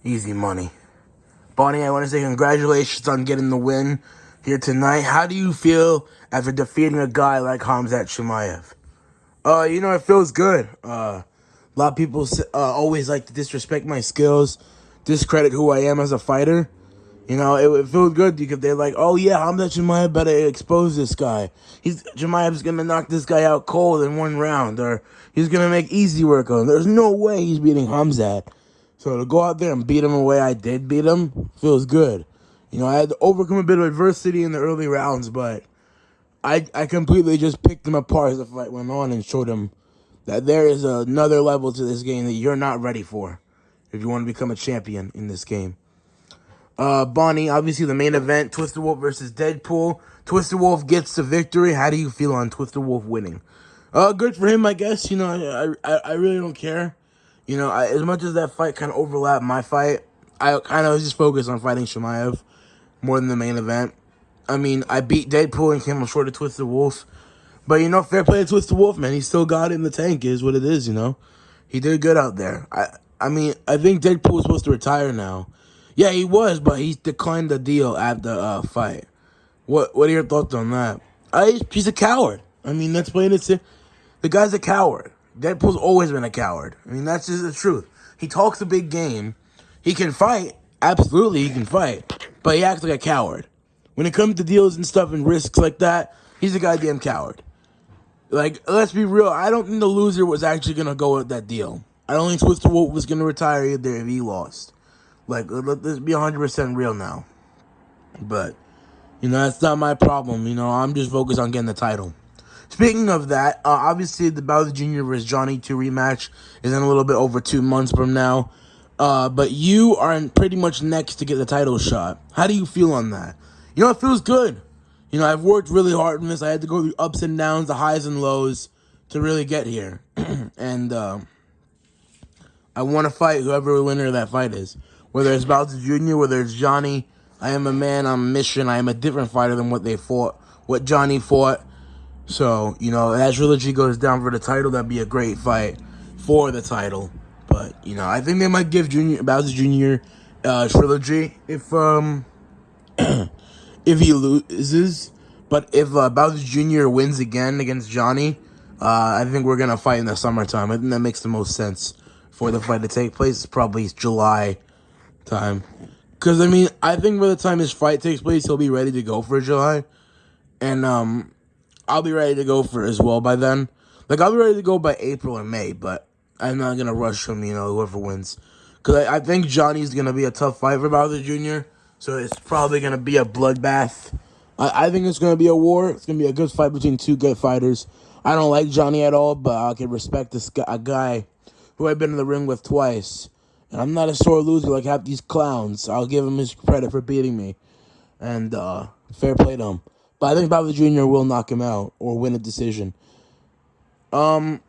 Easy money. Bonnie, I want to say congratulations on getting the win here tonight. How do you feel after defeating a guy like Khamzat Chimaev? It feels good. A lot of people always like to disrespect my skills, discredit who I am as a fighter. It feels good because they're like, oh yeah, Khamzat Chimaev better expose this guy. Chimaev's gonna knock this guy out cold in one round, or he's gonna make easy work on him. There's no way he's beating Khamzat. So to go out there and beat him the way I did beat him feels good. I had to overcome a bit of adversity in the early rounds, but I completely just picked him apart as the fight went on and showed him that there is another level to this game that you're not ready for if you want to become a champion in this game. Bonnie, obviously the main event, Twisted Wolf versus Deadpool. Twisted Wolf gets the victory. How do you feel on Twisted Wolf winning? Good for him, I guess. I really don't care. As much as that fight kind of overlapped my fight, I kind of was just focused on fighting Chimaev more than the main event. I mean, I beat Deadpool and came up short of Twisted Wolf. But, fair play to Twisted Wolf, man. He still got it in the tank, is what it is, He did good out there. I think Deadpool was supposed to retire now. Yeah, he was, but he declined the deal at the fight. What are your thoughts on that? He's a coward. That's plain and simple. The guy's a coward. Deadpool's always been a coward. That's just the truth. He talks a big game. He can fight. Absolutely, he can fight. But he acts like a coward. When it comes to deals and stuff and risks like that, he's a goddamn coward. Let's be real. I don't think the loser was actually going to go with that deal. I don't think Twisted Wolf was going to retire either if he lost. Let's be 100% real now. But, that's not my problem. I'm just focused on getting the title. Speaking of that, obviously the Bowser Jr. vs. Johnny 2 rematch is in a little bit over 2 months from now. But you are pretty much next to get the title shot. How do you feel on that? It feels good. I've worked really hard on this. I had to go through ups and downs, the highs and lows to really get here. And I want to fight whoever the winner of that fight is. Whether it's Bowser Jr., whether it's Johnny, I am a man on a mission. I am a different fighter than what they fought, what Johnny fought. So, as Trilogy goes down for the title, that'd be a great fight for the title. But, I think they might give Bowser Jr. Trilogy if he loses. But if Bowser Jr. wins again against Johnny, I think we're going to fight in the summertime. I think that makes the most sense for the fight to take place. It's probably July time. Because, I think by the time his fight takes place, he'll be ready to go for July. And, I'll be ready to go for it as well by then. I'll be ready to go by April or May, but I'm not going to rush him, whoever wins. Because I think Johnny's going to be a tough fight for Bowser Jr., so it's probably going to be a bloodbath. I think it's going to be a war. It's going to be a good fight between two good fighters. I don't like Johnny at all, but I can respect a guy who I've been in the ring with twice. And I'm not a sore loser like half these clowns. I'll give him his credit for beating me. And fair play to him. But I think Bowser Jr. will knock him out or win a decision. Bonnie,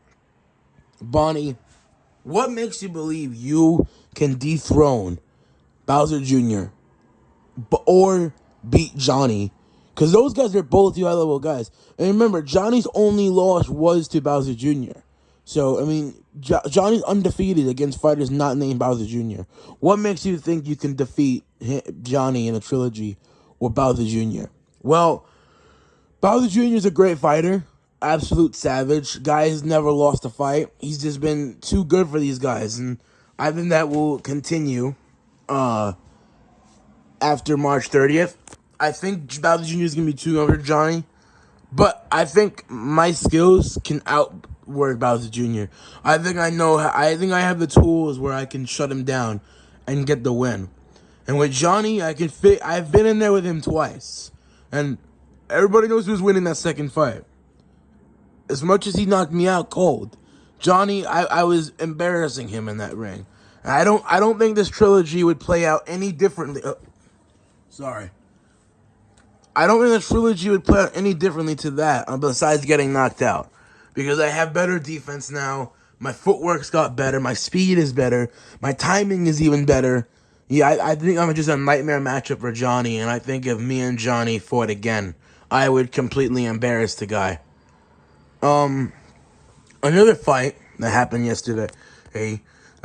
what makes you believe you can dethrone Bowser Jr. or beat Johnny? Because those guys are both high-level guys. And remember, Johnny's only loss was to Bowser Jr. So, Johnny's undefeated against fighters not named Bowser Jr. What makes you think you can defeat Johnny in a trilogy or Bowser Jr.? Well, Bowser Jr. is a great fighter. Absolute savage. Guy has never lost a fight. He's just been too good for these guys. And I think that will continue after March 30th. I think Bowser Jr. is going to be too good for Johnny. But I think my skills can outwork Bowser Jr. I think I have the tools where I can shut him down and get the win. And with Johnny, I've been in there with him twice. And everybody knows who's winning that second fight. As much as he knocked me out cold, Johnny, I was embarrassing him in that ring. And I don't think this trilogy would play out any differently. Sorry. I don't think this trilogy would play out any differently to that, besides getting knocked out. Because I have better defense now. My footwork's got better. My speed is better. My timing is even better. Yeah, I think I'm just a nightmare matchup for Johnny. And I think if me and Johnny fought again, I would completely embarrass the guy. Another fight that happened yesterday,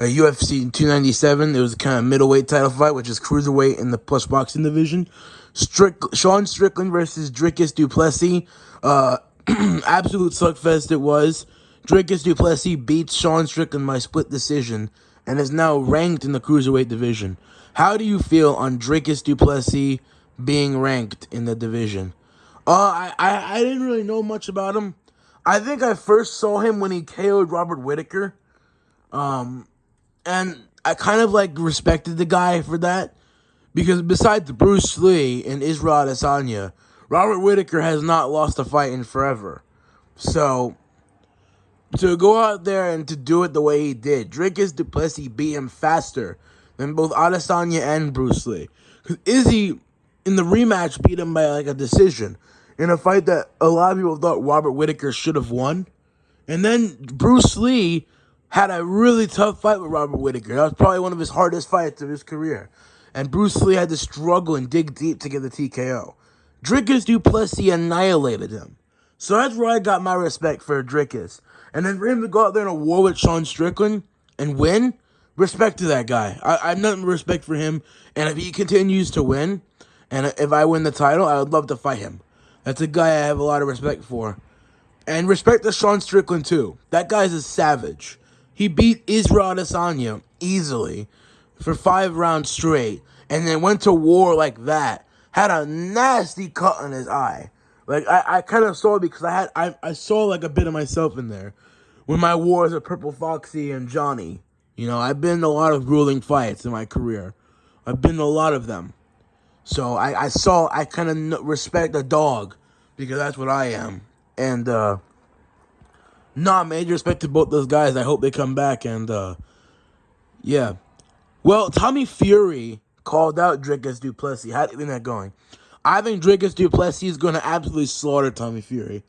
UFC 297. It was a kind of middleweight title fight, which is cruiserweight in the plus boxing division. Sean Strickland versus Dricus du Plessis. Absolute suckfest it was. Dricus du Plessis beats Sean Strickland by split decision and is now ranked in the cruiserweight division. How do you feel on Dricus du Plessis being ranked in the division? I didn't really know much about him. I think I first saw him when he KO'd Robert Whittaker. And I kind of respected the guy for that. Because besides Bruce Lee and Israel Adesanya, Robert Whittaker has not lost a fight in forever. So, to go out there and to do it the way he did, Dricus du Plessis beat him faster than both Adesanya and Bruce Lee. Because Izzy, in the rematch, beat him by a decision in a fight that a lot of people thought Robert Whittaker should have won. And then Bruce Lee had a really tough fight with Robert Whittaker. That was probably one of his hardest fights of his career. And Bruce Lee had to struggle and dig deep to get the TKO. Dricus du Plessis annihilated him. So that's where I got my respect for Dricus. And then for him to go out there in a war with Sean Strickland and win, respect to that guy. I have nothing but respect for him. And if he continues to win, and if I win the title, I would love to fight him. That's a guy I have a lot of respect for. And respect to Sean Strickland, too. That guy's a savage. He beat Israel Adesanya easily for 5 rounds straight, and then went to war like that. Had a nasty cut on his eye. I kind of saw it because I saw a bit of myself in there. When my wars with Purple Foxy and Johnny. I've been in a lot of grueling fights in my career. I've been in a lot of them. So I kind of respect a dog, because that's what I am. And, major respect to both those guys. I hope they come back, and, yeah. Well, Tommy Fury called out Dricus du Plessis. How do you think that's going? I think Dricus du Plessis is going to absolutely slaughter Tommy Fury.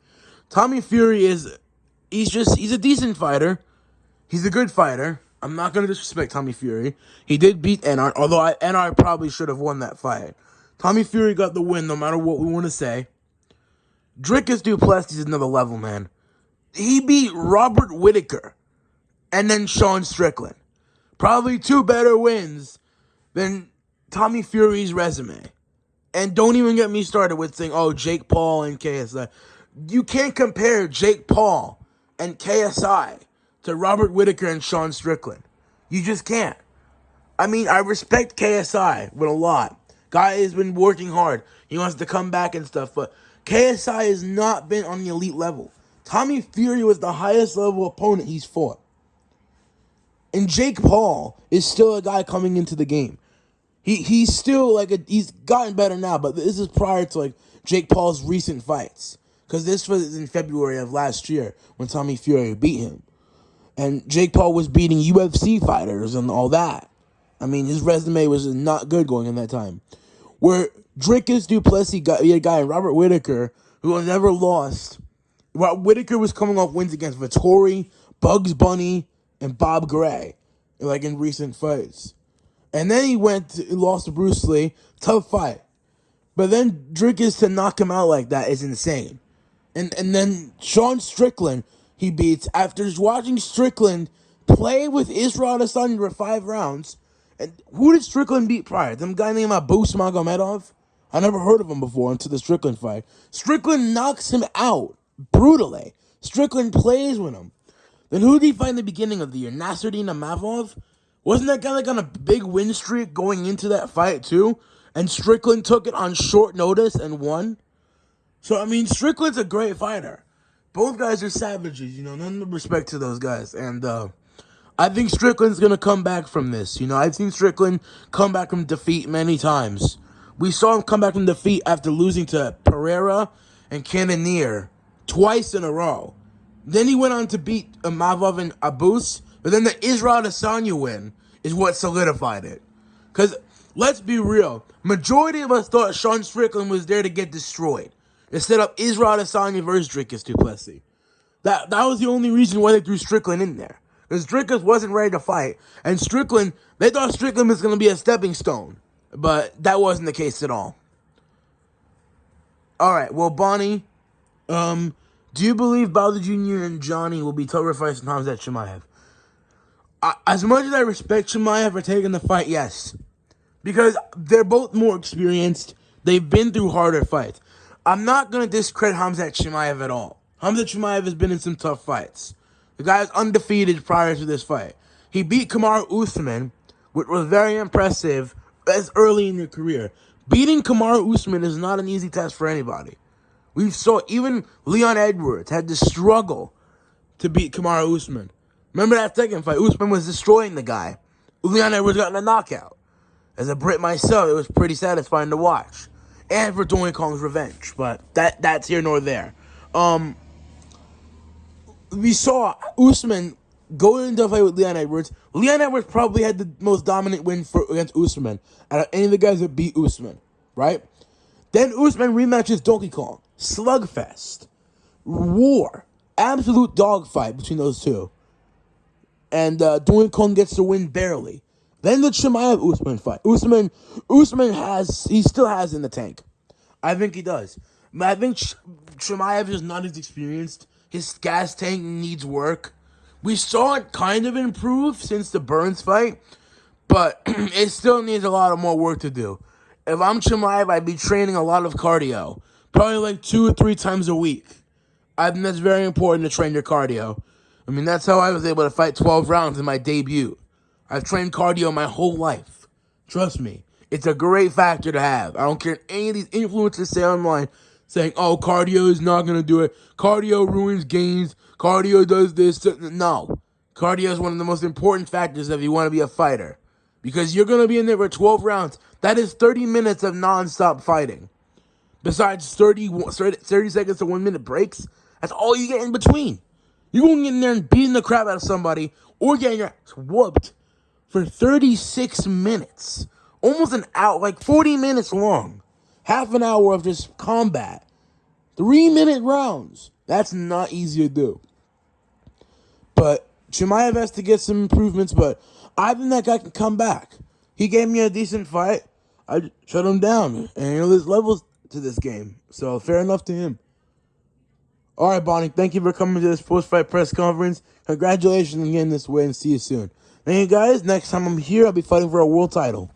Tommy Fury he's a decent fighter. He's a good fighter. I'm not going to disrespect Tommy Fury. He did beat Enart, although Enart probably should have won that fight. Tommy Fury got the win, no matter what we want to say. Dricus du Plessis is another level, man. He beat Robert Whittaker and then Sean Strickland. Probably 2 better wins than Tommy Fury's resume. And don't even get me started with saying, Jake Paul and KSI. You can't compare Jake Paul and KSI to Robert Whittaker and Sean Strickland. You just can't. I mean, I respect KSI with a lot. Guy has been working hard. He wants to come back and stuff, but KSI has not been on the elite level. Tommy Fury was the highest level opponent he's fought. And Jake Paul is still a guy coming into the game. He's still he's gotten better now, but this is prior to Jake Paul's recent fights. Because this was in February of last year when Tommy Fury beat him. And Jake Paul was beating UFC fighters and all that. I mean, his resume was not good going in that time. Where Dricus du Plessis got a guy, Robert Whittaker, who had never lost. Whittaker was coming off wins against Vettori, Bugs Bunny, and Bob Gray, in recent fights. And then he lost to Bruce Lee. Tough fight. But then Dricus to knock him out like that is insane. And then Sean Strickland, he beats after watching Strickland play with Israel Adesanya for 5 rounds. And who did Strickland beat prior? Some guy named Abus Magomedov? I never heard of him before until the Strickland fight. Strickland knocks him out brutally. Strickland plays with him. Then who did he fight in the beginning of the year? Nasruddin Imavov? Wasn't that guy on a big win streak going into that fight too? And Strickland took it on short notice and won? So, I mean, Strickland's a great fighter. Both guys are savages, none but respect to those guys. And I think Strickland's going to come back from this. I've seen Strickland come back from defeat many times. We saw him come back from defeat after losing to Pereira and Cannonier twice in a row. Then he went on to beat Imavov and Abus, but then the Israel Adesanya win is what solidified it. Because, let's be real, majority of us thought Sean Strickland was there to get destroyed. To set up Israel Adesanya versus Dricus du Plessis. That was the only reason why they threw Strickland in there. Because Dricus wasn't ready to fight. And Strickland, they thought Strickland was going to be a stepping stone. But that wasn't the case at all. Alright, well, Bonnie, do you believe Wilder Jr. and Johnny will be tougher fights than Khamzat Chimaev? As much as I respect Chimaev for taking the fight, yes. Because they're both more experienced. They've been through harder fights. I'm not going to discredit Khamzat Chimaev at all. Khamzat Chimaev has been in some tough fights. The guy is undefeated prior to this fight. He beat Kamaru Usman, which was very impressive as early in your career. Beating Kamaru Usman is not an easy task for anybody. We saw even Leon Edwards had to struggle to beat Kamaru Usman. Remember that second fight? Usman was destroying the guy. Leon Edwards got in a knockout. As a Brit myself, it was pretty satisfying to watch. And for Donkey Kong's revenge. But that's here nor there. We saw Usman go into a fight with Leon Edwards. Leon Edwards probably had the most dominant win against Usman out of any of the guys that beat Usman. Right? Then Usman rematches Donkey Kong. Slugfest. War. Absolute dogfight between those two. And Donkey Kong gets the win barely. Then the Chimaev Usman fight. Usman still has in the tank. I think he does. But I think Chimaev is not as experienced. His gas tank needs work. We saw it kind of improve since the Burns fight, but it still needs a lot of more work to do. If I'm Chimaev, I'd be training a lot of cardio. Probably like 2 or 3 times a week. I think that's very important to train your cardio. I mean, that's how I was able to fight 12 rounds in my debut. I've trained cardio my whole life. Trust me. It's a great factor to have. I don't care what any of these influencers say online saying, oh, cardio is not going to do it. Cardio ruins gains. Cardio does this. No. Cardio is one of the most important factors if you want to be a fighter. Because you're going to be in there for 12 rounds. That is 30 minutes of non-stop fighting. Besides 30 seconds to 1 minute breaks, that's all you get in between. You're going in there and beating the crap out of somebody or getting your ass whooped for 36 minutes. Almost an hour, like 40 minutes long. Half an hour of just combat. 3-minute rounds. That's not easy to do. But Chimaev has to get some improvements, but I think that guy can come back. He gave me a decent fight. I shut him down. And there's levels to this game. So fair enough to him. All right, Bonnie, thank you for coming to this post-fight press conference. Congratulations on getting this win. See you soon. Thank you, guys. Next time I'm here, I'll be fighting for a world title.